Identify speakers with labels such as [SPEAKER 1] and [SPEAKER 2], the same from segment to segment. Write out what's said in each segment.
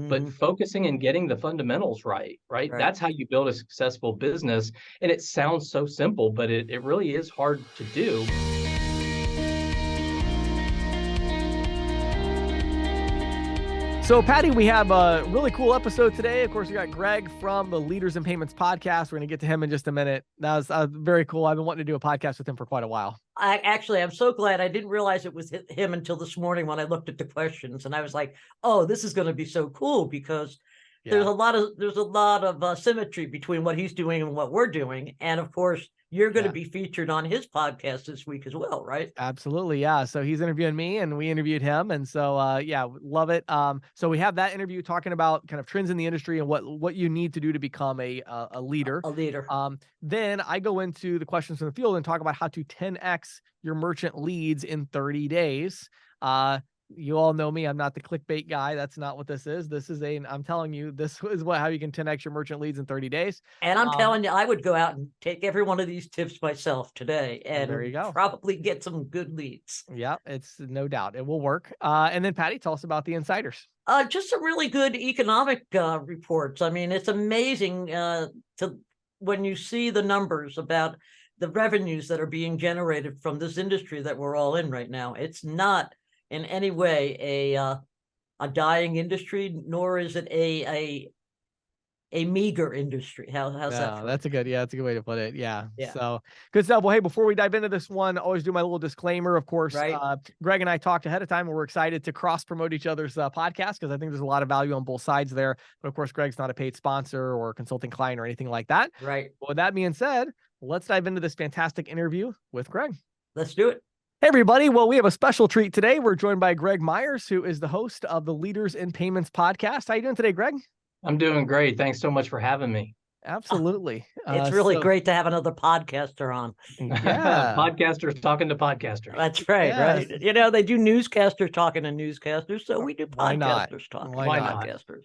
[SPEAKER 1] but focusing and getting the fundamentals right? That's how you build a successful business. And it sounds so simple, but it really is hard to do.
[SPEAKER 2] So, Patti, we have a really cool episode today. Of course, we got Greg from the Leaders in Payments podcast. We're going to get to him in just a minute. That was very cool. I've been wanting to do a podcast with him for quite a while.
[SPEAKER 3] I'm so glad. I didn't realize it was him until this morning when I looked at the questions, and I was like, "Oh, this is going to be so cool," because there's a lot of symmetry between what he's doing and what we're doing, and of course, you're going to be featured on his podcast this week as well, right?
[SPEAKER 2] Absolutely, yeah. So he's interviewing me, and we interviewed him, and so love it. So we have that interview talking about kind of trends in the industry and what you need to do to become a leader.
[SPEAKER 3] A leader.
[SPEAKER 2] Then I go into the questions from the field and talk about how to 10x your merchant leads in 30 days. You all know me. I'm not the clickbait guy. That's not what this is. I'm telling you, this is how you can 10x your merchant leads in 30 days.
[SPEAKER 3] And I'm telling you, I would go out and take every one of these tips myself today and
[SPEAKER 2] there you go.
[SPEAKER 3] Probably get some good leads.
[SPEAKER 2] Yeah, it's no doubt. It will work. And then Patti, tell us about the insiders.
[SPEAKER 3] Just some really good economic reports. I mean, it's amazing when you see the numbers about the revenues that are being generated from this industry that we're all in right now. It's not in any way a dying industry, nor is it a meager industry. How's that?
[SPEAKER 2] That's a good way to put it. Yeah. So good stuff. Well, hey, before we dive into this one, always do my little disclaimer. Of course, Greg and I talked ahead of time, and we're excited to cross promote each other's podcast because I think there's a lot of value on both sides there. But of course, Greg's not a paid sponsor or consulting client or anything like that.
[SPEAKER 3] Right.
[SPEAKER 2] Well, with that being said, let's dive into this fantastic interview with Greg.
[SPEAKER 3] Let's do it.
[SPEAKER 2] Hey, everybody. Well, we have a special treat today. We're joined by Greg Myers, who is the host of the Leaders in Payments podcast. How you doing today, Greg?
[SPEAKER 1] I'm doing great. Thanks so much for having me.
[SPEAKER 2] Absolutely.
[SPEAKER 3] It's really great to have another podcaster on.
[SPEAKER 2] Yeah.
[SPEAKER 1] Podcasters talking to podcasters.
[SPEAKER 3] That's right. Yes. Right. You know, they do newscasters talking to newscasters. So we do podcasters talking to podcasters.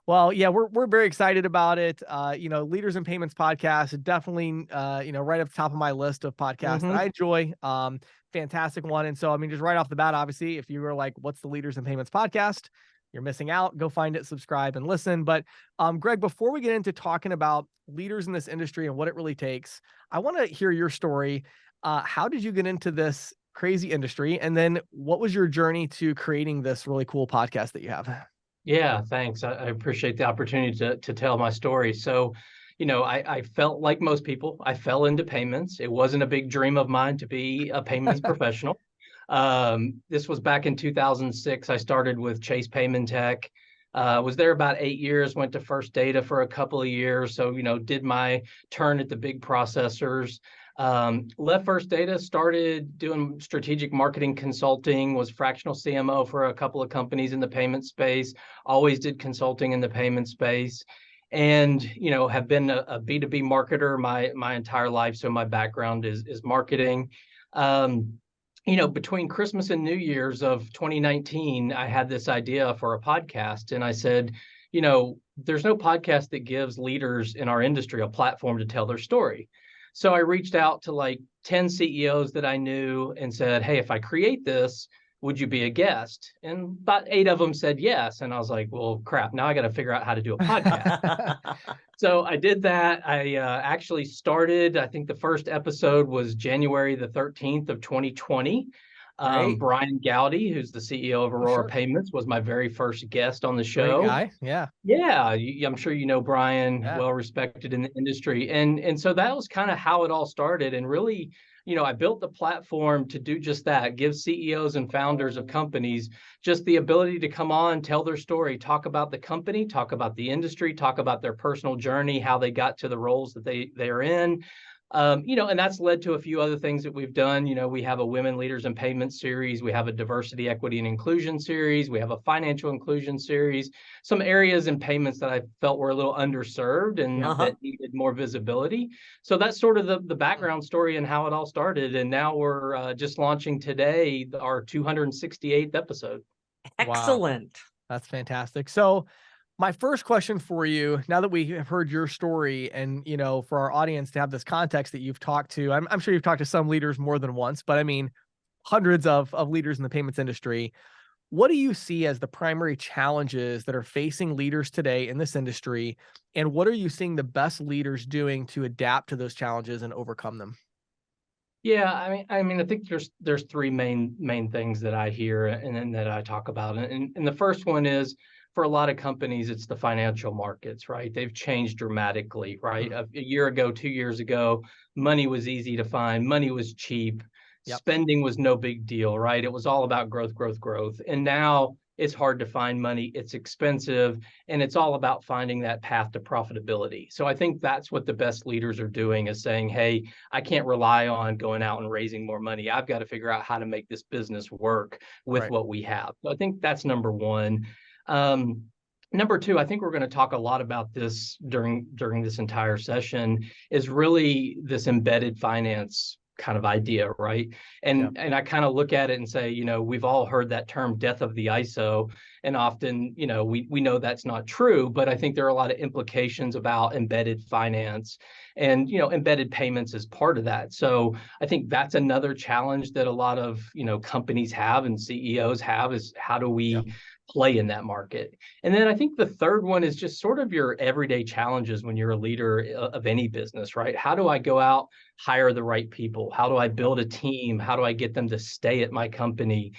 [SPEAKER 2] Well, yeah, we're very excited about it. Leaders in Payments podcast, definitely, right up the top of my list of podcasts that I enjoy. Fantastic one. And so, I mean, just right off the bat, obviously, if you were like, what's the Leaders in Payments podcast? You're missing out. Go find it, subscribe, and listen. But Greg, before we get into talking about leaders in this industry and what it really takes, I want to hear your story. How did you get into this crazy industry? And then what was your journey to creating this really cool podcast that you have?
[SPEAKER 1] Yeah, thanks. I appreciate the opportunity to tell my story. So, I felt like most people, I fell into payments. It wasn't a big dream of mine to be a payments professional. This was back in 2006. I started with Chase Payment Tech. Was there about 8 years, went to First Data for a couple of years. So, did my turn at the big processors. Left First Data, started doing strategic marketing consulting, was fractional CMO for a couple of companies in the payment space, always did consulting in the payment space, and, have been a B2B marketer my entire life. So my background is marketing. Between Christmas and New Year's of 2019, I had this idea for a podcast, and I said, there's no podcast that gives leaders in our industry a platform to tell their story. So I reached out to like 10 CEOs that I knew and said, hey, if I create this, would you be a guest? And about 8 of them said yes. And I was like, well, crap, now I got to figure out how to do a podcast. So I did that. I actually started, I think the first episode was January the 13th of 2020. Brian Gowdy, who's the CEO of Aurora Payments, was my very first guest on the show.
[SPEAKER 2] Great guy. Yeah.
[SPEAKER 1] Yeah. I'm sure you know Brian, well respected in the industry. And so that was kind of how it all started. And really, I built the platform to do just that, give CEOs and founders of companies just the ability to come on, tell their story, talk about the company, talk about the industry, talk about their personal journey, how they got to the roles that they are in. And that's led to a few other things that we've done. We have a Women Leaders in Payments series. We have a Diversity, Equity, and Inclusion series. We have a Financial Inclusion series. Some areas in payments that I felt were a little underserved and that needed more visibility. So that's sort of the background story and how it all started. And now we're just launching today our 268th episode.
[SPEAKER 3] Excellent.
[SPEAKER 2] Wow. That's fantastic. So my first question for you, now that we have heard your story and, for our audience to have this context that you've talked to, I'm sure you've talked to some leaders more than once, but I mean, hundreds of leaders in the payments industry. What do you see as the primary challenges that are facing leaders today in this industry? And what are you seeing the best leaders doing to adapt to those challenges and overcome them?
[SPEAKER 1] Yeah, I think there's three main things that I hear and then that I talk about. And the first one is, for a lot of companies, it's the financial markets, right? They've changed dramatically, right? A year ago, 2 years ago, money was easy to find, money was cheap,
[SPEAKER 2] Yep.
[SPEAKER 1] spending was no big deal, right? It was all about growth, growth, growth. And now it's hard to find money, it's expensive, and it's all about finding that path to profitability. So I think that's what the best leaders are doing, is saying, hey, I can't rely on going out and raising more money. I've got to figure out how to make this business work with
[SPEAKER 2] Right.
[SPEAKER 1] what we have. So I think that's number one. Number two, I think we're going to talk a lot about this during this entire session, is really this embedded finance kind of idea, right? And I kind of look at it and say, we've all heard that term, death of the ISO, and often, we know that's not true, but I think there are a lot of implications about embedded finance, and embedded payments is part of that. So I think that's another challenge that a lot of companies have and CEOs have, is how do we play in that market? And then I think the third one is just sort of your everyday challenges when you're a leader of any business, right? How do I go out, hire the right people? How do I build a team? How do I get them to stay at my company?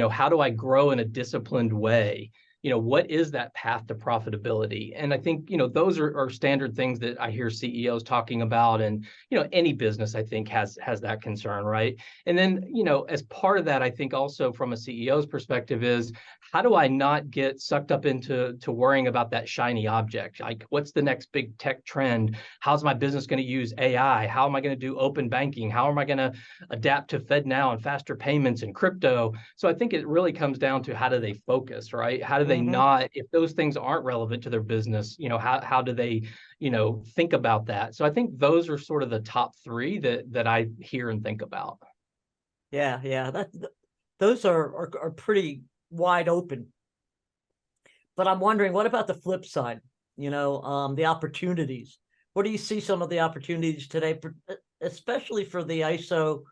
[SPEAKER 1] How do I grow in a disciplined way? What is that path to profitability? And I think, those are standard things that I hear CEOs talking about. And, any business, I think, has that concern, right? And then, as part of that, I think also from a CEO's perspective is, how do I not get sucked up into worrying about that shiny object? Like, what's the next big tech trend? How's my business going to use AI? How am I going to do open banking? How am I going to adapt to FedNow and faster payments and crypto? So I think it really comes down to, how do they focus, right? How do they not, if those things aren't relevant to their business, how do they, think about that? So I think those are sort of the top three that I hear and think about.
[SPEAKER 3] Yeah. Those are pretty wide open. But I'm wondering, what about the flip side? The opportunities. What do you see some of the opportunities today, especially for the ISO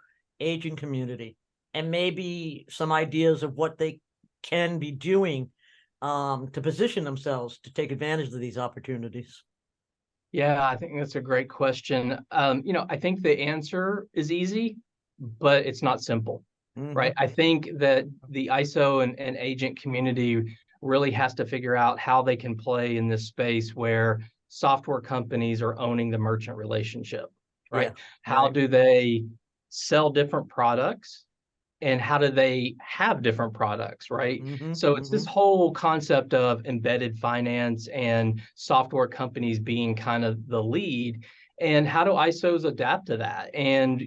[SPEAKER 3] agent community, and maybe some ideas of what they can be doing to position themselves to take advantage of these opportunities?
[SPEAKER 1] Yeah, I think that's a great question. I think the answer is easy, but it's not simple, right? I think that the ISO and agent community really has to figure out how they can play in this space where software companies are owning the merchant relationship, right? How do they sell different products, and how do they have different products, right? So it's this whole concept of embedded finance and software companies being kind of the lead, and how do ISOs adapt to that? And,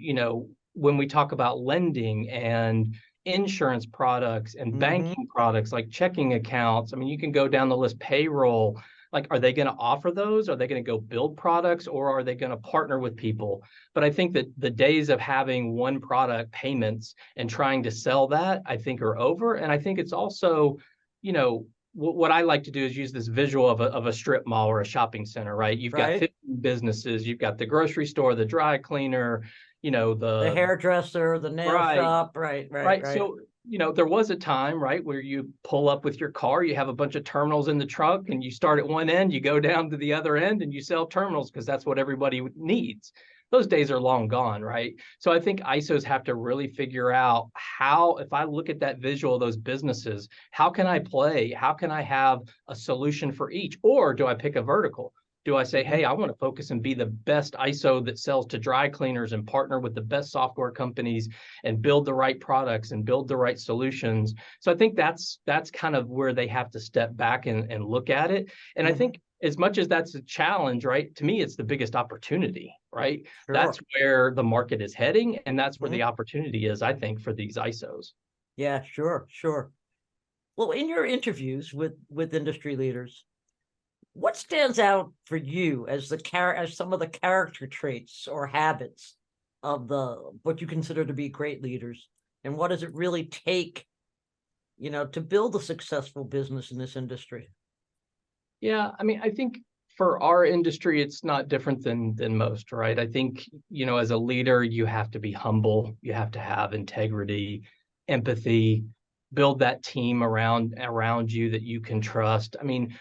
[SPEAKER 1] when we talk about lending and insurance products and banking products like checking accounts, you can go down the list, payroll. Like, are they going to offer those? Are they going to go build products, or are they going to partner with people? But I think that the days of having one product, payments, and trying to sell that, I think, are over. And I think it's also, what I like to do is use this visual of a strip mall or a shopping center, right? You've got 15 businesses, you've got the grocery store, the dry cleaner,
[SPEAKER 3] the hairdresser, the nail shop, right.
[SPEAKER 1] So, there was a time, right, where you pull up with your car, you have a bunch of terminals in the trunk, and you start at one end, you go down to the other end, and you sell terminals because that's what everybody needs. Those days are long gone, right? So I think ISOs have to really figure out how, if I look at that visual of those businesses, how can I play? How can I have a solution for each? Or do I pick a vertical? Do I say, hey, I want to focus and be the best ISO that sells to dry cleaners and partner with the best software companies and build the right products and build the right solutions? So I think that's kind of where they have to step back and look at it. And I think, as much as that's a challenge, right, to me, it's the biggest opportunity, right? That's where the market is heading, and that's where the opportunity is, I think, for these ISOs.
[SPEAKER 3] Yeah, sure. Well, in your interviews with industry leaders, what stands out for you as as some of the character traits or habits of what you consider to be great leaders, and what does it really take, to build a successful business in this industry?
[SPEAKER 1] Yeah, I think for our industry, it's not different than most, right? I think, as a leader, you have to be humble, you have to have integrity, empathy, build that team around you that you can trust. I mean,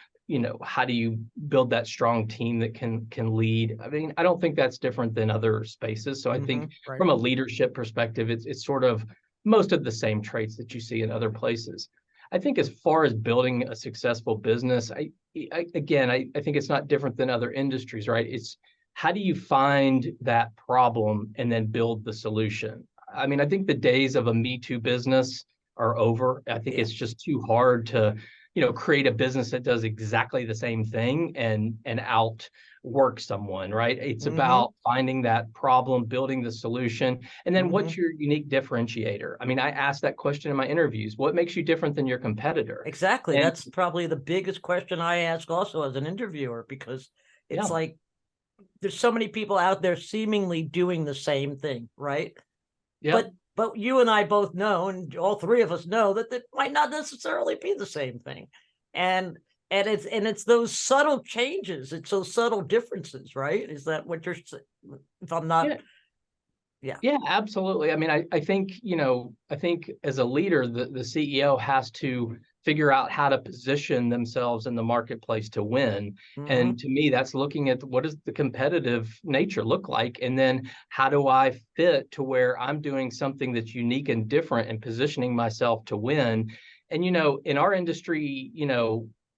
[SPEAKER 1] how do you build that strong team that can lead? I mean, I don't think that's different than other spaces. So I think
[SPEAKER 2] right.
[SPEAKER 1] from a leadership perspective, it's sort of most of the same traits that you see in other places. I think as far as building a successful business, I think it's not different than other industries, right? It's how do you find that problem and then build the solution? I mean, I think the days of a Me Too business are over. I think it's just too hard to, create a business that does exactly the same thing and outwork someone, right? It's about finding that problem, building the solution, and then what's your unique differentiator? I mean, I asked that question in my interviews. What makes you different than your competitor?
[SPEAKER 3] Exactly. And that's probably the biggest question I ask also as an interviewer, because it's like there's so many people out there seemingly doing the same thing, right? Yeah. But you and I both know, and all three of us know, that it might not necessarily be the same thing. And it's those subtle changes, it's those subtle differences, right? Is that what you're saying? If I'm not
[SPEAKER 1] Yeah, absolutely. I mean, I think, I think as a leader, the CEO has to figure out how to position themselves in the marketplace to win. And to me, that's looking at what does the competitive nature look like? And then how do I fit to where I'm doing something that's unique and different and positioning myself to win? And, in our industry,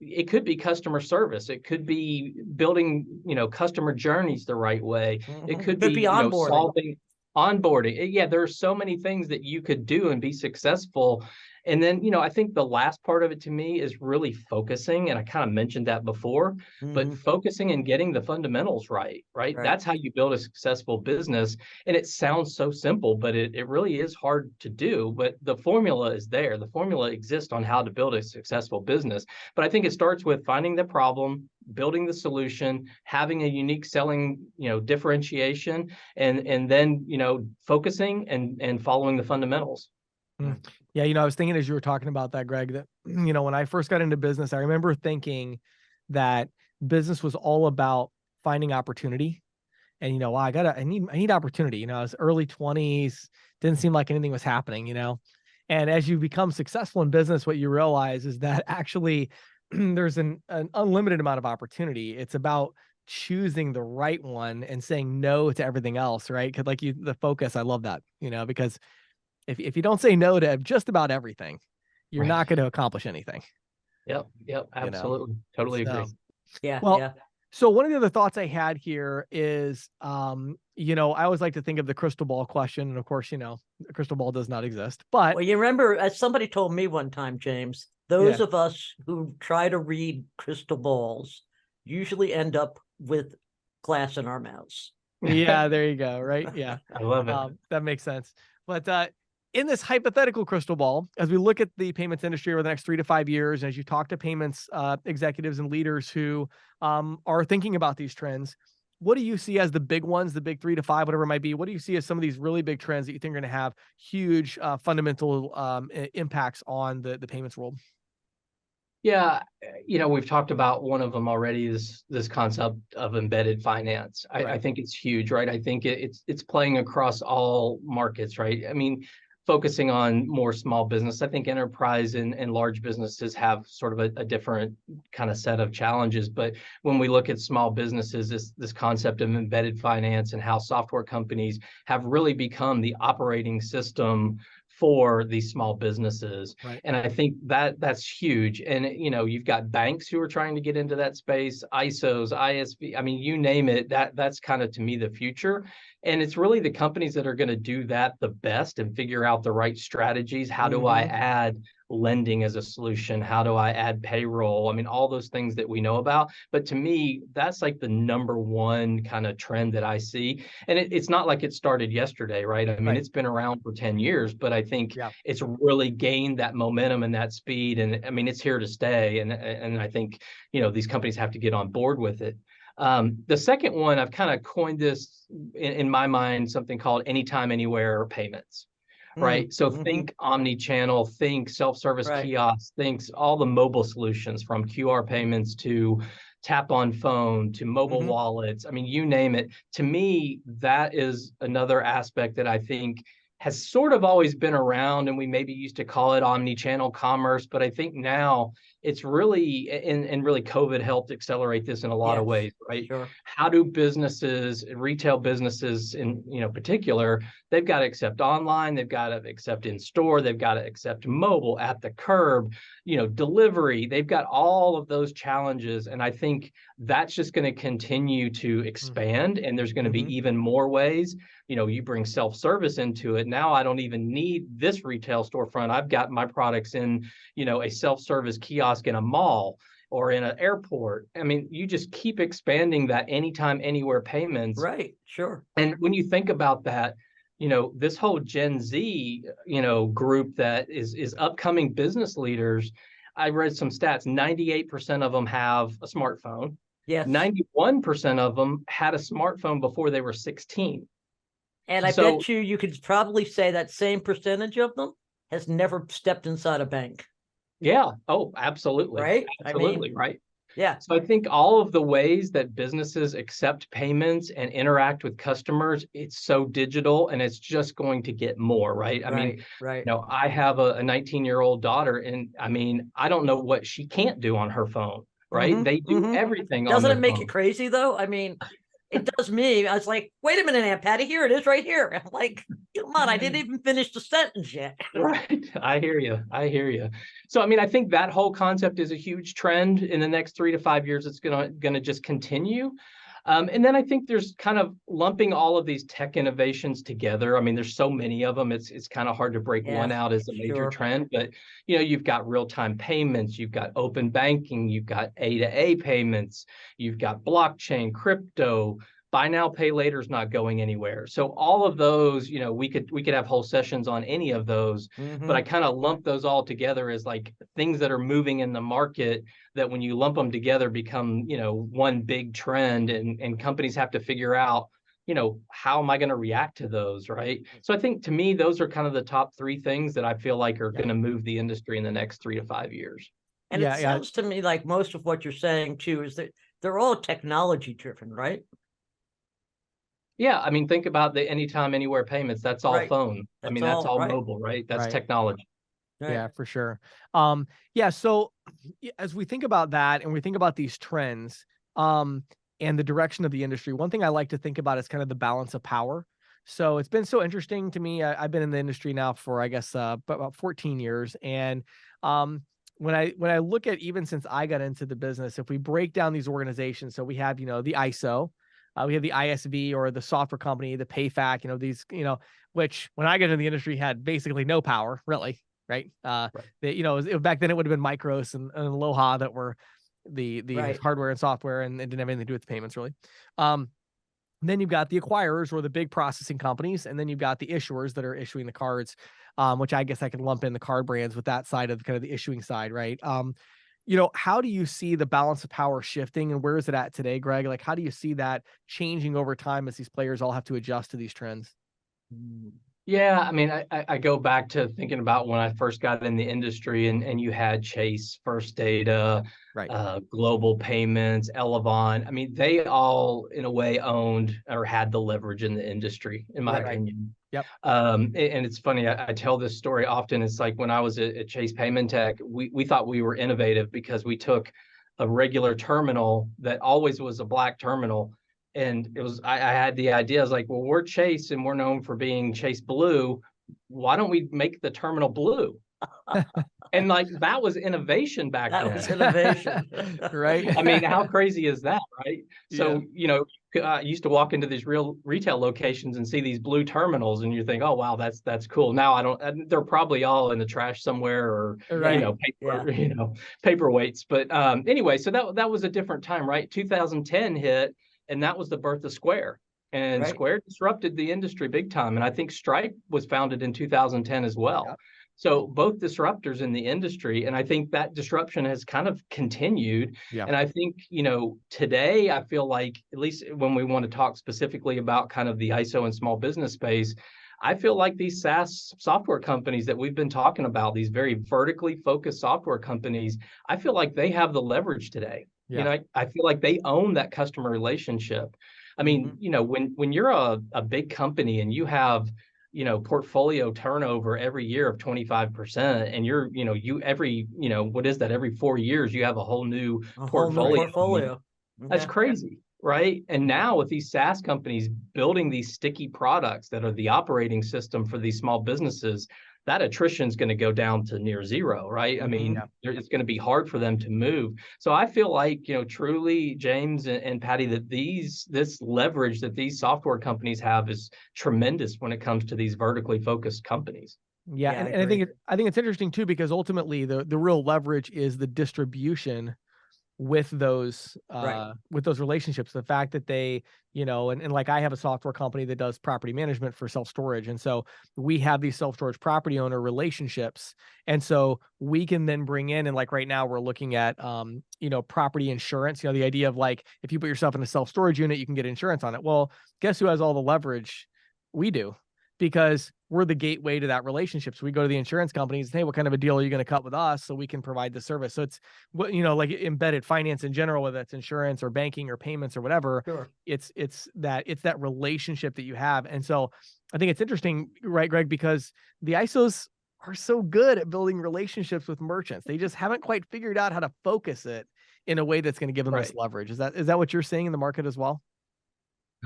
[SPEAKER 1] it could be customer service. It could be building, customer journeys the right way. It could be
[SPEAKER 3] onboarding.
[SPEAKER 1] Onboarding. Yeah, there are so many things that you could do and be successful. And then, I think the last part of it to me is really focusing. And I kind of mentioned that before, but focusing and getting the fundamentals right? That's how you build a successful business. And it sounds so simple, but it really is hard to do. But the formula is there. The formula exists on how to build a successful business. But I think it starts with finding the problem, building the solution, having a unique selling, differentiation, and then, focusing and following the fundamentals.
[SPEAKER 2] Yeah, I was thinking as you were talking about that, Greg, that, when I first got into business, I remember thinking that business was all about finding opportunity. And, I need opportunity. I was early 20s, didn't seem like anything was happening, And as you become successful in business, what you realize is that actually there's an unlimited amount of opportunity. It's about choosing the right one and saying no to everything else, right? Because the focus, I love that, because if you don't say no to just about everything, you're not going to accomplish anything.
[SPEAKER 1] Yep, absolutely. Totally agree.
[SPEAKER 2] So one of the other thoughts I had here is, I always like to think of the crystal ball question. And of course, the crystal ball does not exist. But
[SPEAKER 3] well, you remember, as somebody told me one time, James, those of us who try to read crystal balls usually end up with glass in our mouths.
[SPEAKER 2] Yeah, there you go. Right. Yeah.
[SPEAKER 1] I love it.
[SPEAKER 2] That makes sense. But in this hypothetical crystal ball, as we look at the payments industry over the next 3 to 5 years, as you talk to payments executives and leaders who are thinking about these trends, what do you see as the big ones, the big 3 to 5, whatever it might be? What do you see as some of these really big trends that you think are going to have huge fundamental impacts on the payments world?
[SPEAKER 1] Yeah, we've talked about one of them already, this concept of embedded finance. I think it's huge, right? I think it's playing across all markets, right? I mean, focusing on more small business, I think enterprise and large businesses have sort of a different kind of set of challenges. But when we look at small businesses, this concept of embedded finance and how software companies have really become the operating system for these small businesses. Right. And I think that's huge. And, you've got banks who are trying to get into that space, ISOs, ISV, I mean, you name it, that's kind of, to me, the future. And it's really the companies that are going to do that the best and figure out the right strategies. How do I add lending as a solution? How do I add payroll? I mean, all those things that we know about. But to me, that's like the number one kind of trend that I see. And it's not like it started yesterday, right? I mean, it's been around for 10 years, but I think it's really gained that momentum and that speed. And I mean, it's here to stay. And I think, these companies have to get on board with it. The second one, I've kind of coined this in my mind, something called anytime, anywhere payments, right? So think omni-channel, think self-service kiosks, think all the mobile solutions from QR payments to tap on phone to mobile wallets. I mean, you name it. To me, that is another aspect that I think has sort of always been around, and we maybe used to call it omni-channel commerce, but I think now it's really, and really COVID helped accelerate this in a lot of ways, right?
[SPEAKER 3] Sure.
[SPEAKER 1] How do businesses, retail businesses in particular, they've got to accept online, they've got to accept in store, they've got to accept mobile, at the curb, delivery. They've got all of those challenges, and I think that's just going to continue to expand, and there's going to be even more ways. You bring self-service into it. Now I don't even need this retail storefront. I've got my products in, a self-service kiosk in a mall or in an airport. I mean, you just keep expanding that anytime, anywhere payments.
[SPEAKER 3] Right. Sure.
[SPEAKER 1] And when you think about that, this whole Gen Z, group that is upcoming business leaders, I read some stats, 98% of them have a smartphone.
[SPEAKER 3] Yes.
[SPEAKER 1] 91% of them had a smartphone before they were 16.
[SPEAKER 3] And I bet you could probably say that same percentage of them has never stepped inside a bank.
[SPEAKER 1] Yeah. Oh, absolutely.
[SPEAKER 3] Right.
[SPEAKER 1] Absolutely. Right.
[SPEAKER 3] Yeah.
[SPEAKER 1] So I think all of the ways that businesses accept payments and interact with customers, it's so digital, and it's just going to get more, right? I mean, I have a 19-year-old daughter, and I mean, I don't know what she can't do on her phone, right? They do everything on their phone.
[SPEAKER 3] Doesn't it make you crazy though? I mean, it does me. I was like, wait a minute, Aunt Patty, here it is right here. I'm like, come on, I didn't even finish the sentence yet.
[SPEAKER 1] Right. I hear you. So, I mean, I think that whole concept is a huge trend in the next 3 to 5 years. It's gonna just continue. And then I think there's kind of lumping all of these tech innovations together. I mean, there's so many of them. It's kind of hard to break one out as a major trend, but you've got real-time payments, you've got open banking, you've got A2A payments, you've got blockchain, crypto, buy now, pay later is not going anywhere. So all of those, we could have whole sessions on any of those, but I kind of lump those all together as like things that are moving in the market that when you lump them together become, one big trend, and companies have to figure out, how am I going to react to those, right? So I think to me, those are kind of the top 3 things that I feel like are going to move the industry in the next 3 to 5 years.
[SPEAKER 3] And it sounds to me like most of what you're saying too is that they're all technology driven, right?
[SPEAKER 2] Yeah, I mean, think about the anytime, anywhere payments. That's all phone. That's all mobile, right? That's technology.
[SPEAKER 3] Right.
[SPEAKER 2] Yeah, for sure. Yeah. So as we think about that and we think about these trends, and the direction of the industry, one thing I like to think about is kind of the balance of power. So it's been so interesting to me. I've been in the industry now for, I guess, about 14 years. And when I look at, even since I got into the business, if we break down these organizations, so we have, the ISO, we have the ISV, or the software company, the PayFac, these, which when I got into the industry had basically no power, really, right? Back then it would have been Micros and Aloha that were the hardware and software, and it didn't have anything to do with the payments, really. Then you've got the acquirers, or the big processing companies, and then you've got the issuers that are issuing the cards, which I guess I can lump in the card brands with that side of kind of the issuing side, right? How do you see the balance of power shifting, and where is it at today, Greg? Like, how do you see that changing over time as these players all have to adjust to these trends?
[SPEAKER 1] Yeah, I mean, I go back to thinking about when I first got in the industry, and you had Chase, First Data, Global Payments, Elevon. I mean, they all in a way owned or had the leverage in the industry, in my opinion.
[SPEAKER 2] Yep.
[SPEAKER 1] And it's funny, I tell this story often. It's like when I was at Chase Payment Tech, we thought we were innovative because we took a regular terminal that always was a black terminal. And it was, I had the idea, I was like, well, we're Chase and we're known for being Chase Blue. Why don't we make the terminal blue? And like, that was innovation back then.
[SPEAKER 3] That was innovation.
[SPEAKER 2] Right.
[SPEAKER 1] I mean, how crazy is that, right? So, I used to walk into these real retail locations and see these blue terminals, and you think, oh, wow, that's cool. Now they're probably all in the trash somewhere, or, paperweights. But anyway, so that was a different time, right? 2010 hit. And that was the birth of Square. And Square disrupted the industry big time. And I think Stripe was founded in 2010 as well. Yep. So both disruptors in the industry. And I think that disruption has kind of continued. Yeah. And I think, today I feel like, at least when we want to talk specifically about kind of the ISO and small business space, I feel like these SaaS software companies that we've been talking about, these very vertically focused software companies, I feel like they have the leverage today. Yeah. I feel like they own that customer relationship. I mean, when you're a big company and you have, portfolio turnover every year of 25%, and you're, every, what is that? Every 4 years, you have a whole new portfolio. That's crazy, right? And now with these SaaS companies building these sticky products that are the operating system for these small businesses, that attrition is going to go down to near zero, right? I mean, it's going to be hard for them to move. So I feel like, truly, James and Patti, that this leverage that these software companies have is tremendous when it comes to these vertically focused companies.
[SPEAKER 2] Yeah, and I think it's interesting too, because ultimately the real leverage is the distribution with those relationships. The fact that they, and like I have a software company that does property management for self-storage, and so we have these self-storage property owner relationships, and so we can then bring in, and like right now we're looking at property insurance. The idea of like, if you put yourself in a self-storage unit, you can get insurance on it. Well, guess who has all the leverage? We do, because we're the gateway to that relationship. So we go to the insurance companies, hey, what kind of a deal are you going to cut with us so we can provide the service? So it's what, like embedded finance in general, whether it's insurance or banking or payments or whatever.
[SPEAKER 3] Sure.
[SPEAKER 2] It's that relationship that you have. And so I think it's interesting, right, Greg, because the ISOs are so good at building relationships with merchants. They just haven't quite figured out how to focus it in a way that's going to give them this leverage. Is that what you're seeing in the market as well?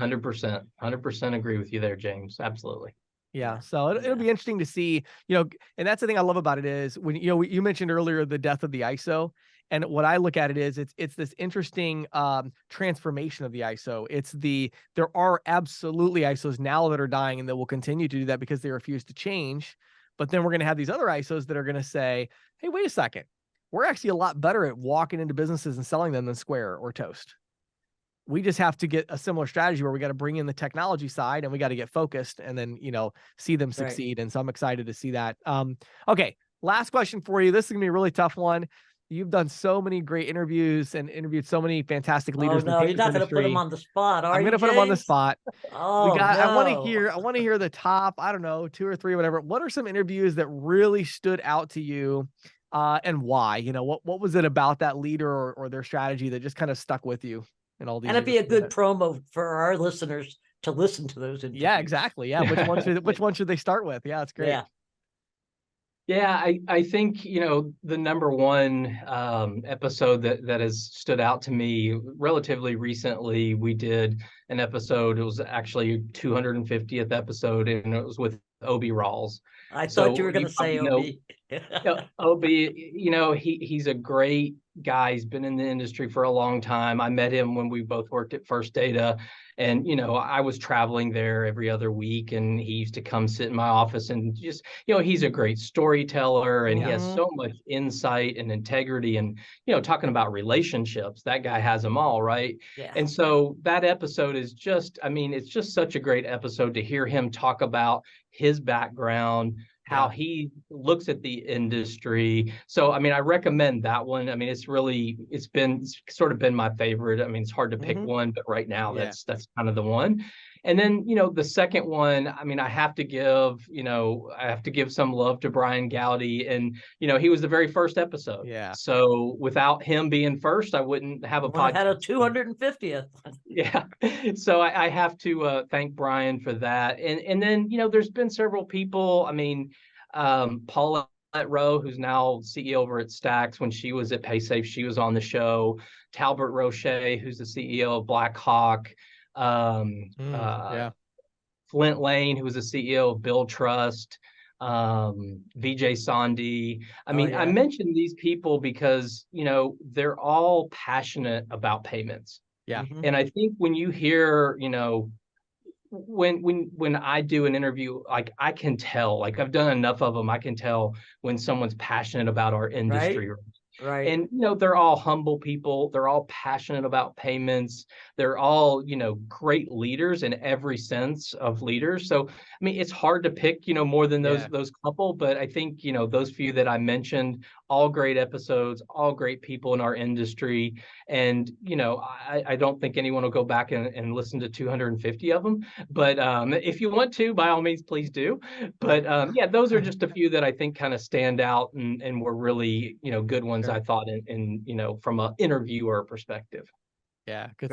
[SPEAKER 1] 100% agree with you there, James. Absolutely.
[SPEAKER 2] Yeah. So it'll be interesting to see, and that's the thing I love about it is when, you mentioned earlier the death of the ISO. And what I look at it is it's this interesting transformation of the ISO. There are absolutely ISOs now that are dying and that will continue to do that because they refuse to change. But then we're going to have these other ISOs that are going to say, hey, wait a second. We're actually a lot better at walking into businesses and selling them than Square or Toast. We just have to get a similar strategy where we got to bring in the technology side and we got to get focused and then, see them succeed. And so I'm excited to see that. Okay. Last question for you. This is gonna be a really tough one. You've done so many great interviews and interviewed so many fantastic leaders.
[SPEAKER 3] Oh, no, you're not going to put them on the spot, are you?
[SPEAKER 2] I'm going to put them on the spot.
[SPEAKER 3] Oh, no.
[SPEAKER 2] I want to hear the top, I don't know, 2 or 3, whatever. What are some interviews that really stood out to you and why? What was it about that leader or their strategy that just kind of stuck with you? And all these,
[SPEAKER 3] and it'd be a good promo for our listeners to listen to those interviews.
[SPEAKER 2] Yeah, exactly. Yeah, which one should they start with? Yeah, it's great.
[SPEAKER 1] Yeah, I think the number one episode that has stood out to me relatively recently. We did an episode. It was actually 250th episode, and it was with Obi Rawls.
[SPEAKER 3] I thought you were going to say Obi.
[SPEAKER 1] Obi, he's a great guy. He's been in the industry for a long time. I met him when we both worked at First Data, and I was traveling there every other week, and he used to come sit in my office and just, he's a great storyteller, and he has so much insight and integrity, and talking about relationships, that guy has them all, right?
[SPEAKER 3] Yeah.
[SPEAKER 1] And so that episode is just, it's just such a great episode to hear him talk about his background, how he looks at the industry. So, I recommend that one. it's sort of been my favorite. It's hard to pick one, but right now that's kind of the one. And then, the second one, I have to give some love to Brian Gowdy, and, he was the very first episode.
[SPEAKER 2] Yeah.
[SPEAKER 1] So without him being first, I wouldn't have a podcast.
[SPEAKER 3] Had a 250th.
[SPEAKER 1] Yeah. So I have to thank Brian for that. And then, there's been several people. Paulette Rowe, who's now CEO over at Stacks, when she was at PaySafe, she was on the show. Talbert Roche, who's the CEO of Blackhawk. Flint Lane, who was the CEO of Bill Trust. Vijay Sandhi. I mentioned these people because, they're all passionate about payments.
[SPEAKER 2] Yeah.
[SPEAKER 1] And I think when you hear, when I do an interview, like I can tell, like I've done enough of them, I can tell when someone's passionate about our industry.
[SPEAKER 3] Right.
[SPEAKER 1] And, they're all humble people. They're all passionate about payments. They're all, great leaders in every sense of leaders. So, it's hard to pick, more than those couple, but I think, those few that I mentioned, all great episodes, all great people in our industry. And, I don't think anyone will go back and listen to 250 of them, but if you want to, by all means, please do. But those are just a few that I think kind of stand out and were really, good ones. I thought in from an interviewer perspective.
[SPEAKER 2] Yeah, good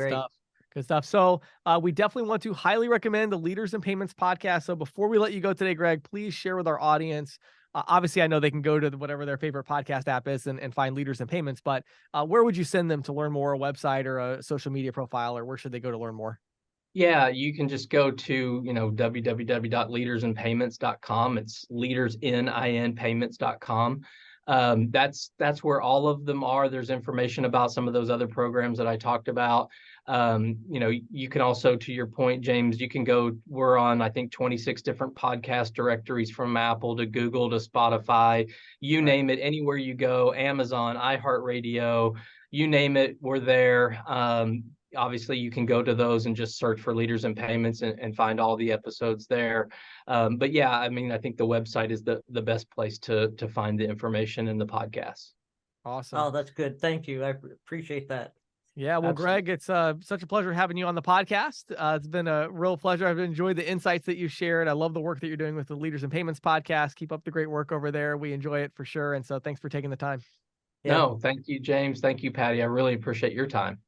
[SPEAKER 2] Good stuff. So we definitely want to highly recommend the Leaders in Payments podcast. So before we let you go today, Greg, please share with our audience. Obviously, I know they can go to whatever their favorite podcast app is and find Leaders in Payments, but where would you send them to learn more? A website or a social media profile, or where should they go to learn more?
[SPEAKER 1] Yeah, you can just go to, www.leadersinpayments.com. It's leadersinpayments.com. That's where all of them are. There's information about some of those other programs that I talked about. You can also, to your point, James, we're on, I think, 26 different podcast directories, from Apple to Google to Spotify, you name it, anywhere you go, Amazon, iHeartRadio, you name it, we're there. Obviously, you can go to those and just search for Leaders in Payments and find all the episodes there. But yeah, I mean, I think the website is the best place to find the information in the podcast.
[SPEAKER 2] Awesome.
[SPEAKER 3] Oh, that's good. Thank you. I appreciate that.
[SPEAKER 2] Yeah, well,
[SPEAKER 1] Absolutely.
[SPEAKER 2] Greg, it's such a pleasure having you on the podcast. It's been a real pleasure. I've enjoyed the insights that you shared. I love the work that you're doing with the Leaders in Payments podcast. Keep up the great work over there. We enjoy it for sure. And so thanks for taking the time.
[SPEAKER 3] Yeah.
[SPEAKER 1] No, thank you, James. Thank you, Patti. I really appreciate your time.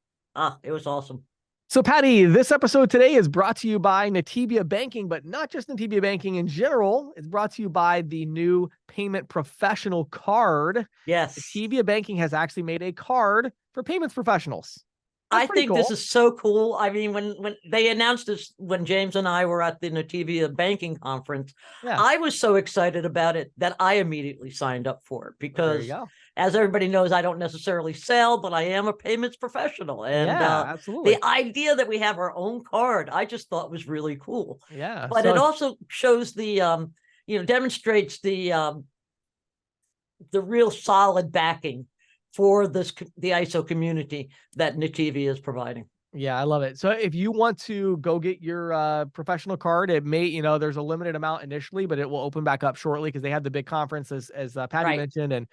[SPEAKER 3] It was awesome.
[SPEAKER 2] So, Patti, this episode today is brought to you by Nativia Banking, but not just Nativia Banking in general. It's brought to you by the new Payment Professional card.
[SPEAKER 3] Yes.
[SPEAKER 2] Nativia Banking has actually made a card for payments professionals.
[SPEAKER 3] I think this is so cool. I mean, when they announced this, when James and I were at the Nativia Banking conference, I was so excited about it that I immediately signed up for it because, as everybody knows, I don't necessarily sell, but I am a payments professional. And
[SPEAKER 2] absolutely.
[SPEAKER 3] The idea that we have our own card, I just thought was really cool.
[SPEAKER 2] Yeah.
[SPEAKER 3] But it also shows the, demonstrates the real solid backing for the ISO community that Nativia is providing.
[SPEAKER 2] Yeah, I love it. So if you want to go get your professional card, it may, there's a limited amount initially, but it will open back up shortly because they had the big conference as Patti mentioned. And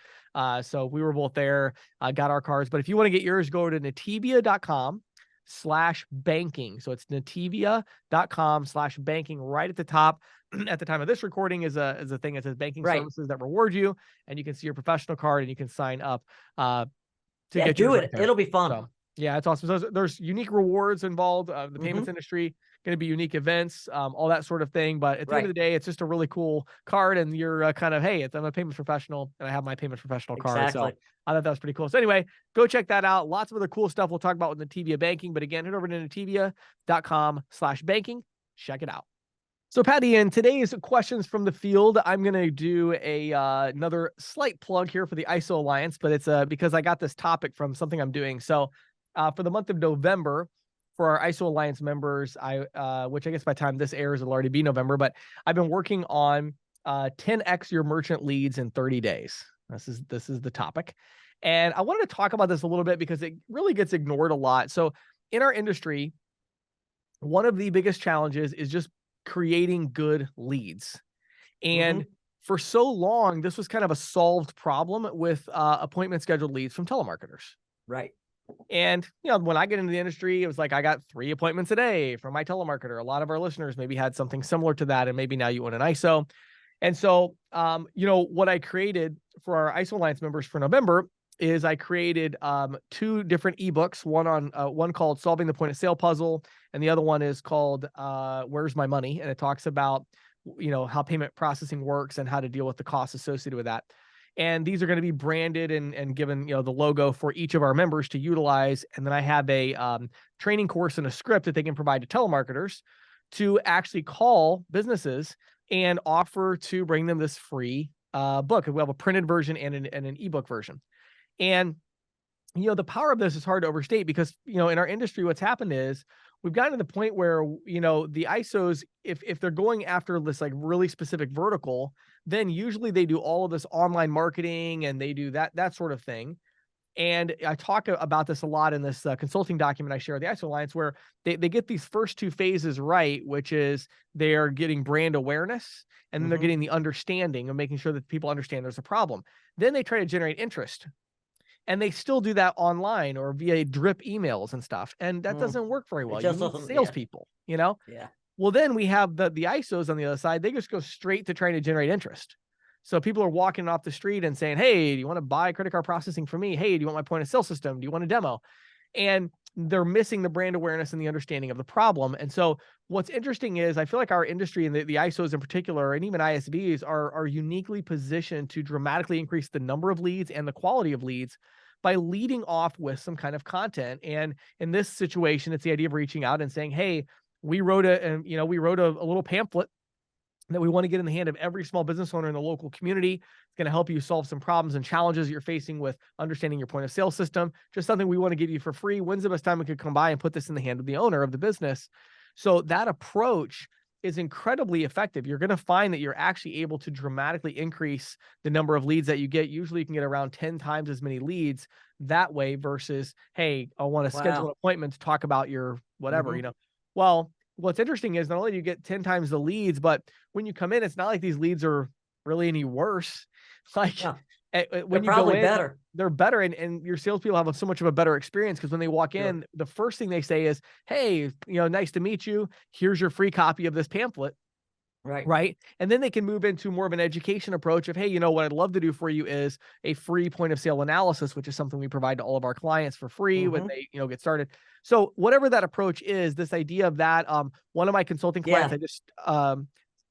[SPEAKER 2] so we were both there, got our cards. But if you want to get yours, go to nativia.com/banking. So it's nativia.com/banking right at the top. At the time of this recording is a thing that says banking services that reward you, and you can see your professional card and you can sign up to get
[SPEAKER 3] do it.
[SPEAKER 2] Right,
[SPEAKER 3] it'll be fun.
[SPEAKER 2] So, yeah, it's awesome. So there's unique rewards involved. The payments industry, going to be unique events, all that sort of thing. But at the end of the day, it's just a really cool card, and you're kind of, hey, I'm a payments professional, and I have my payments professional card. So I thought that was pretty cool. So anyway, go check that out. Lots of other cool stuff we'll talk about with Nativia Banking. But again, head over to nativia.com/banking. Check it out. So Patti, in today's questions from the field, I'm going to do another slight plug here for the ISO Alliance, but it's because I got this topic from something I'm doing. So for the month of November, for our ISO Alliance members, which I guess by the time this airs, it'll already be November, but I've been working on 10x your merchant leads in 30 days. This is the topic. And I wanted to talk about this a little bit because it really gets ignored a lot. So in our industry, one of the biggest challenges is just creating good leads. And for so long, this was kind of a solved problem with appointment scheduled leads from telemarketers.
[SPEAKER 3] Right.
[SPEAKER 2] And, when I get into the industry, it was like, I got 3 appointments a day from my telemarketer. A lot of our listeners maybe had something similar to that. And maybe now you own an ISO. And so, what I created for our ISO Alliance members for November is I created 2 different ebooks, one called Solving the Point of Sale Puzzle, and the other one is called Where's My Money? And it talks about, how payment processing works and how to deal with the costs associated with that. And these are going to be branded and given, the logo for each of our members to utilize. And then I have a training course and a script that they can provide to telemarketers to actually call businesses and offer to bring them this free book. We have a printed version and an ebook version. And, the power of this is hard to overstate because, in our industry, what's happened is we've gotten to the point where, the ISOs, if they're going after this like really specific vertical, then usually they do all of this online marketing and they do that sort of thing. And I talk about this a lot in this consulting document I share with the ISO Alliance, where they get these first 2 phases right, which is they are getting brand awareness and then they're getting the understanding of making sure that people understand there's a problem. Then they try to generate interest. And they still do that online or via drip emails and stuff. And that doesn't work very well. You need salespeople, Yeah. Well, then we have the ISOs on the other side. They just go straight to trying to generate interest. So people are walking off the street and saying, hey, do you want to buy credit card processing from me? Hey, do you want my point of sale system? Do you want a demo? And they're missing the brand awareness and the understanding of the problem. And so what's interesting is I feel like our industry and the ISOs in particular, and even ISVs are uniquely positioned to dramatically increase the number of leads and the quality of leads by leading off with some kind of content. And in this situation, it's the idea of reaching out and saying, hey, we wrote a little pamphlet that we want to get in the hand of every small business owner in the local community. It's going to help you solve some problems and challenges you're facing with understanding your point of sale system. Just something we want to give you for free. When's the best time we could come by and put this in the hand of the owner of the business? So that approach is incredibly effective. You're going to find that you're actually able to dramatically increase the number of leads that you get. Usually you can get around 10 times as many leads that way versus, hey, I want to schedule an appointment to talk about your whatever, Well, what's interesting is not only do you get 10 times the leads, but when you come in, it's not like these leads are really any worse. Like when you go in,
[SPEAKER 3] better.
[SPEAKER 2] They're better. And your salespeople have so much of a better experience because when they walk in, the first thing they say is, hey, nice to meet you. Here's your free copy of this pamphlet. Right. And then they can move into more of an education approach of, hey, what I'd love to do for you is a free point of sale analysis, which is something we provide to all of our clients for free when they, get started. So whatever that approach is, this idea of that, one of my consulting clients,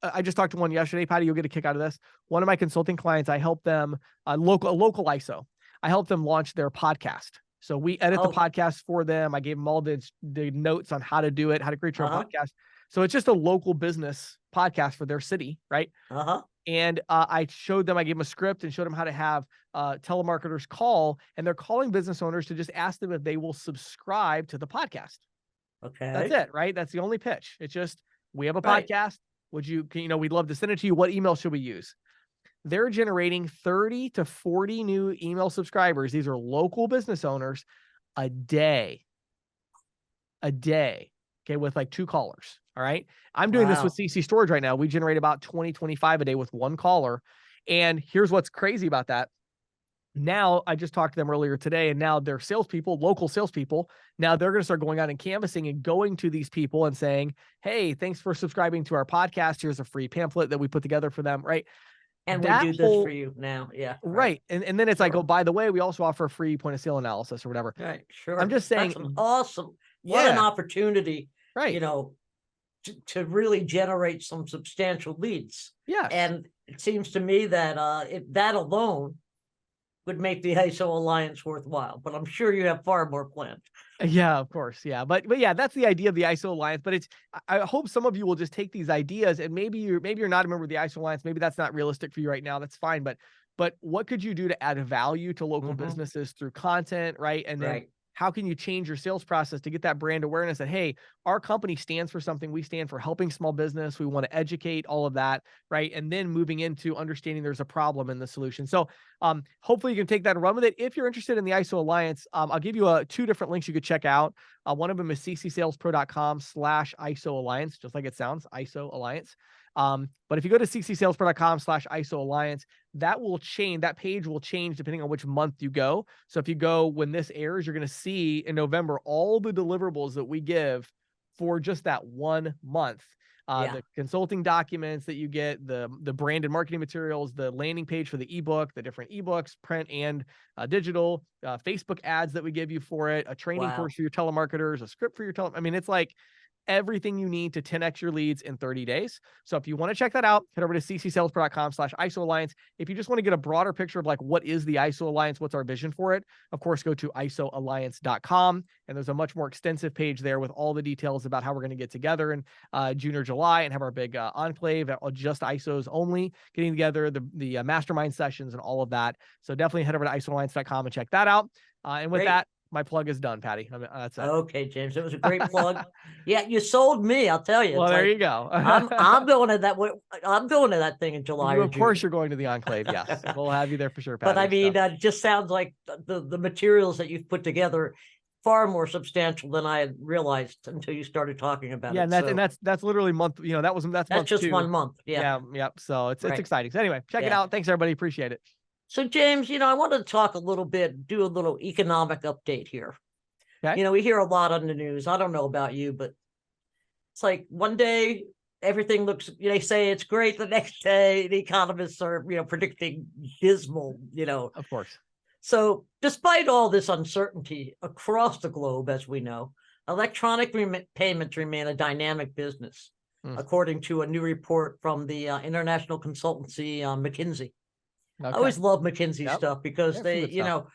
[SPEAKER 2] I just talked to one yesterday, Patty, you'll get a kick out of this. One of my consulting clients, I help them, a local ISO, I helped them launch their podcast. So we edit the podcast for them. I gave them all the notes on how to do it, how to create your own podcast. So it's just a local business podcast for their city, right? And I showed them, I gave them a script and showed them how to have telemarketers call, and they're calling business owners to just ask them if they will subscribe to the podcast.
[SPEAKER 3] Okay.
[SPEAKER 2] That's it, right? That's the only pitch. It's just, we have a podcast. Would you, we'd love to send it to you. What email should we use? They're generating 30 to 40 new email subscribers. These are local business owners a day. Okay. With like 2 callers. All right. I'm doing this with CC Storage right now. We generate about 20, 25 a day with 1 caller. And here's what's crazy about that. Now, I just talked to them earlier today, and now they're salespeople, local salespeople. Now they're going to start going out and canvassing and going to these people and saying, hey, thanks for subscribing to our podcast. Here's a free pamphlet that we put together for them. Right.
[SPEAKER 3] And we do this for you now. Yeah.
[SPEAKER 2] Right. And then it's like, oh, by the way, we also offer a free point of sale analysis or whatever.
[SPEAKER 3] Right. Sure.
[SPEAKER 2] I'm just saying.
[SPEAKER 3] That's awesome. What an opportunity.
[SPEAKER 2] Right.
[SPEAKER 3] To really generate some substantial leads.
[SPEAKER 2] Yeah.
[SPEAKER 3] And it seems to me that that alone would make the ISO Alliance worthwhile, but I'm sure you have far more planned.
[SPEAKER 2] Yeah, of course. Yeah. But yeah, that's the idea of the ISO Alliance. But I hope some of you will just take these ideas, and maybe you're not a member of the ISO Alliance. Maybe that's not realistic for you right now. That's fine. But what could you do to add value to local businesses through content, right? And then how can you change your sales process to get that brand awareness that, hey, our company stands for something. We stand for helping small business. We want to educate, all of that, right? And then moving into understanding there's a problem in the solution. So hopefully you can take that and run with it. If you're interested in the ISO Alliance, I'll give you 2 different links you could check out. One of them is ccsalespro.com/ISO Alliance, just like it sounds, ISO Alliance. But if you go to ccsalespro.com/ISO Alliance, that page will change depending on which month you go. So if you go when this airs, you're going to see in November all the deliverables that we give for just that 1 month. The consulting documents that you get, the branded marketing materials, the landing page for the ebook, the different ebooks, print and digital, Facebook ads that we give you for it, a training course for your telemarketers, a script for your it's like everything you need to 10x your leads in 30 days. So if you want to check that out, head over to ccsalespro.com/ISO Alliance. If you just want to get a broader picture of like, what is the ISO Alliance? What's our vision for it? Of course, go to isoalliance.com. And there's a much more extensive page there with all the details about how we're going to get together in June or July and have our big enclave, just ISOs only, getting together, the mastermind sessions and all of that. So definitely head over to isoalliance.com and check that out. And with that, my plug is done, Patty. That's it.
[SPEAKER 3] Okay, James. It was a great plug. Yeah, you sold me. I'll tell you.
[SPEAKER 2] Well, there you go.
[SPEAKER 3] I'm going to that. I'm going to that thing in July.
[SPEAKER 2] Of course, you're going to the enclave. Yes, we'll have you there for sure, Patty.
[SPEAKER 3] But I mean, it just sounds like the materials that you've put together far more substantial than I had realized until you started talking about it.
[SPEAKER 2] Yeah, and that's literally month. That's month
[SPEAKER 3] just
[SPEAKER 2] 2.
[SPEAKER 3] 1 month. Yeah.
[SPEAKER 2] So it's exciting. So anyway, check it out. Thanks, everybody. Appreciate it.
[SPEAKER 3] So James, I wanted to talk a little bit, do a little economic update here.
[SPEAKER 2] Okay.
[SPEAKER 3] We hear a lot on the news. I don't know about you, but it's like one day everything looks, they say it's great. The next day, the economists are, predicting dismal,
[SPEAKER 2] Of course.
[SPEAKER 3] So despite all this uncertainty across the globe, as we know, electronic payments remain a dynamic business, according to a new report from the international consultancy McKinsey. Okay. I always love McKinsey stuff because they, you know,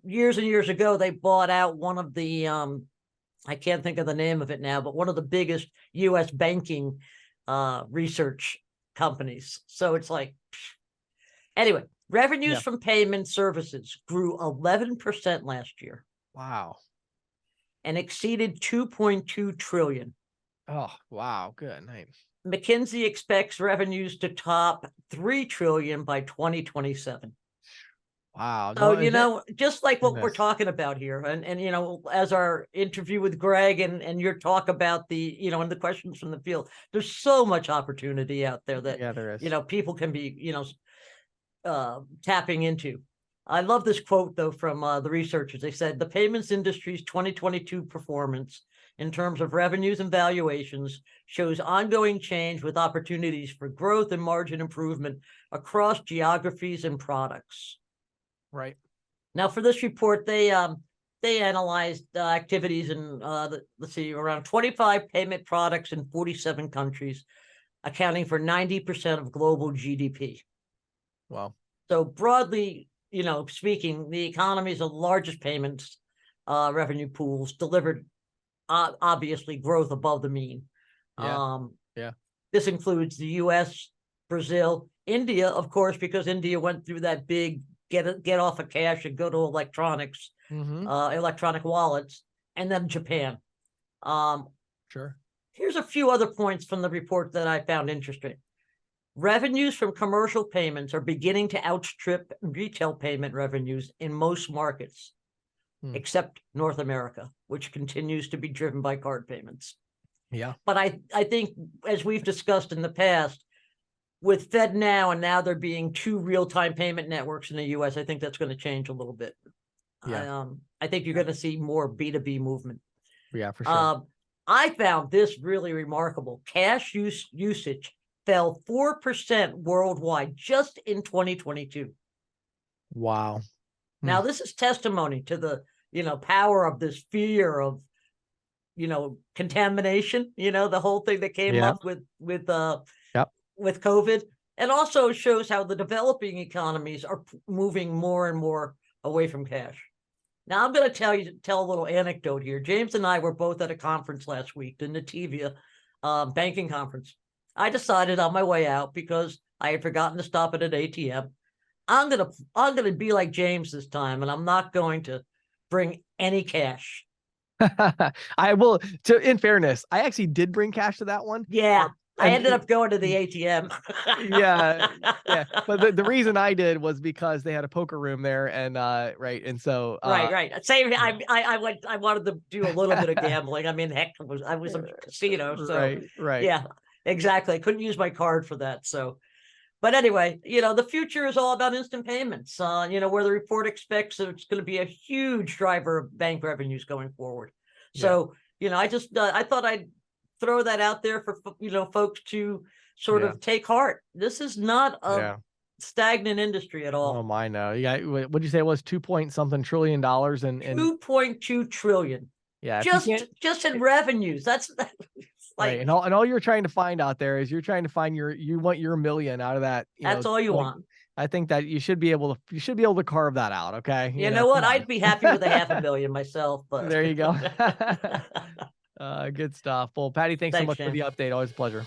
[SPEAKER 3] years and years ago, they bought out one of the, I can't think of the name of it now, but one of the biggest U.S. banking research companies. So it's like, anyway, revenues from payment services grew 11% last year.
[SPEAKER 2] Wow.
[SPEAKER 3] And exceeded 2.2 trillion.
[SPEAKER 2] Oh, wow. Good night.
[SPEAKER 3] McKinsey expects revenues to top 3 trillion by 2027.
[SPEAKER 2] Wow.
[SPEAKER 3] So, you know, just like what we're talking about here, and you know, as our interview with Greg and your talk about the, you know, and the questions from the field, there's so much opportunity out there that,
[SPEAKER 2] there is.
[SPEAKER 3] You know, people can be, you know, tapping into. I love this quote, though, from the researchers. They said, the payments industry's 2022 performance in terms of revenues and valuations shows ongoing change with opportunities for growth and margin improvement across geographies and products.
[SPEAKER 2] Right.
[SPEAKER 3] Now, for this report, they analyzed activities in, let's see, around 25 payment products in 47 countries, accounting for 90% of global GDP.
[SPEAKER 2] Wow.
[SPEAKER 3] So broadly, you know, speaking, the economy's largest payments revenue pools delivered obviously growth above the mean. This includes the U.S., Brazil, India, of course, because India went through that big get off of cash and go to electronics, electronic wallets, and then Japan.
[SPEAKER 2] Sure.
[SPEAKER 3] Here's a few other points from the report that I found interesting. Revenues from commercial payments are beginning to outstrip retail payment revenues in most markets, except North America, which continues to be driven by card payments.
[SPEAKER 2] Yeah.
[SPEAKER 3] But I think, as we've discussed in the past, with FedNow and now there being 2 real-time payment networks in the U.S., I think that's going to change a little bit.
[SPEAKER 2] Yeah.
[SPEAKER 3] I think you're going to see more B2B movement.
[SPEAKER 2] Yeah, for sure.
[SPEAKER 3] I found this really remarkable. Cash usage fell 4% worldwide just in 2022.
[SPEAKER 2] Wow.
[SPEAKER 3] Now, this is testimony to the, you know, power of this fear of, you know, contamination, you know, the whole thing that came up with COVID. And also shows how the developing economies are moving more and more away from cash. Now, I'm going to tell a little anecdote here. James and I were both at a conference last week, the Nativia banking conference. I decided on my way out, because I had forgotten to stop at an ATM, I'm gonna be like James this time, and I'm not going to bring any cash.
[SPEAKER 2] I will. In fairness, I actually did bring cash to that one.
[SPEAKER 3] Yeah. I ended up going to the ATM.
[SPEAKER 2] yeah. But the reason I did was because they had a poker room there, and right. And so
[SPEAKER 3] right. Same. I wanted to do a little bit of gambling. I mean, heck, I was a casino, so
[SPEAKER 2] right.
[SPEAKER 3] Yeah, exactly. I couldn't use my card for that. So, but anyway, you know, the future is all about instant payments. You know, where the report expects that it's going to be a huge driver of bank revenues going forward. So, you know, I thought I'd throw that out there for, you know, folks to sort of take heart. This is not a stagnant industry at all.
[SPEAKER 2] Oh, I know. Yeah. What'd you say it was? 2-point-something trillion dollars and
[SPEAKER 3] 2.2 trillion.
[SPEAKER 2] Yeah.
[SPEAKER 3] Just in revenues. That's like,
[SPEAKER 2] right. And all you're trying to find out there is you're trying to find you want your million out of that.
[SPEAKER 3] That's all you want.
[SPEAKER 2] I think that you should be able to carve that out. Okay.
[SPEAKER 3] You know what? I'd be happy with $500,000 myself, but
[SPEAKER 2] there you go. Good stuff. Well, Patti, thanks so much for the update. Always a pleasure.